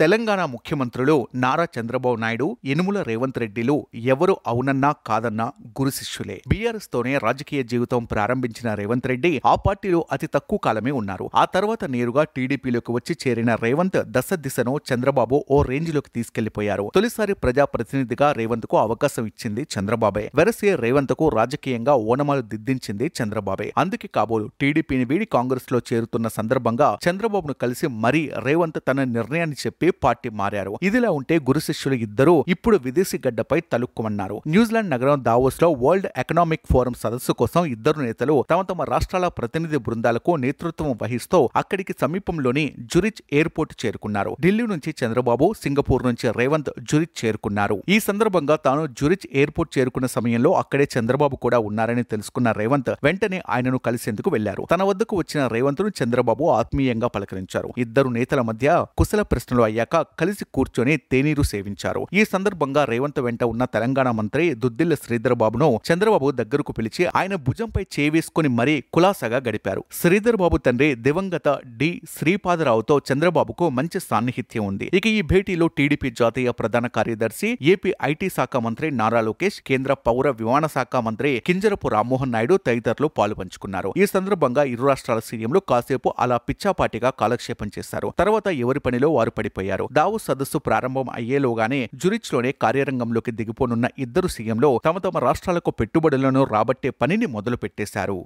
తెలంగాణ ముఖ్యమంత్రులు నారా చంద్రబాబు నాయుడు, యనుమల రేవంత్ రెడ్డిలు ఎవరు అవునన్నా కాదన్నా గురు శిష్యులే. బీఆర్ఎస్ తోనే రాజకీయ జీవితం ప్రారంభించిన రేవంత్ రెడ్డి ఆ పార్టీలో అతి తక్కువ కాలమే ఉన్నారు. ఆ తర్వాత నేరుగా టీడీపీలోకి వచ్చి చేరిన రేవంత్ దశ దిశను చంద్రబాబు ఓ రేంజ్ లోకి తీసుకెళ్లిపోయారు. తొలిసారి ప్రజాప్రతినిధిగా రేవంత్ కు అవకాశం ఇచ్చింది చంద్రబాబే. వెరసే రేవంత్ కు రాజకీయంగా ఓనమాలు దిద్దించింది చంద్రబాబే. అందుకే కాబోలు టీడీపీని వీడి కాంగ్రెస్ లో చేరుతున్న సందర్భంగా చంద్రబాబును కలిసి మరీ రేవంత్ తన నిర్ణయాన్ని చెప్పి పార్టీ మారారు. ఇదిలా ఉంటే గురు శిష్యులు ఇద్దరూ ఇప్పుడు విదేశీ గడ్డపై తలుక్కుమన్నారు. న్యూజిలాండ్ నగరం దావోస్ లో వరల్డ్ ఎకనామిక్ ఫోరం సదస్సు కోసం ఇద్దరు నేతలు తమ తమ రాష్ట్రాల ప్రతినిధి బృందాలకు నేతృత్వం వహిస్తూ అక్కడికి సమీపంలోని జురిచ్ ఎయిర్పోర్ట్ చేరుకున్నారు. ఢిల్లీ నుంచి చంద్రబాబు, సింగపూర్ నుంచి రేవంత్ జురిచ్ చేరుకున్నారు. ఈ సందర్భంగా తాను జురిచ్ ఎయిర్పోర్ట్ చేరుకున్న సమయంలో అక్కడే చంద్రబాబు కూడా ఉన్నారని తెలుసుకున్న రేవంత్ వెంటనే ఆయనను కలిసేందుకు వెళ్లారు. తన వద్దకు వచ్చిన రేవంత్ ను చంద్రబాబు ఆత్మీయంగా పలకరించారు. ఇద్దరు నేతల మధ్య కుశల ప్రశ్నలు అయ్యాక కలిసి కూర్చొని తేనీరు సేవించారు. ఈ సందర్భంగా రేవంత్ వెంట ఉన్న తెలంగాణ మంత్రి దుద్దిల్ల శ్రీధర్ బాబును చంద్రబాబు దగ్గరకు పిలిచి ఆయన భుజంపై చేవేసుకుని మరీ కులాసాగా గడిపారు. శ్రీధర్ బాబు తండ్రి దివంగత డి శ్రీపాదరావుతో చంద్రబాబుకు మంచి సాన్నిహిత్యం ఉంది. ఇక ఈ భేటీలో టీడీపీ జాతీయ ప్రధాన కార్యదర్శి, ఏపీ ఐటీ శాఖ మంత్రి నారా లోకేష్, కేంద్ర పౌర విమాన శాఖ మంత్రి కింజరపు రామ్మోహన్ నాయుడు తదితరులు పాలుపంచుకున్నారు. ఈ సందర్భంగా ఇరు రాష్ట్రాల సీఎంలు కాసేపు అలా పిచ్చాపాటిగా కాలక్షేపం చేశారు. తర్వాత ఎవరి పనిలో వారు పడిపోయారు. దావోస్ సదస్సు ప్రారంభం అయ్యేలోగానే జురిచ్ లోనే కార్యరంగంలోకి దిగిపోనున్న ఇద్దరు సీఎంలు తమ తమ రాష్ట్రాలకు పెట్టుబడులను రాబట్టే పనిని మొదలు పెట్టేశారు.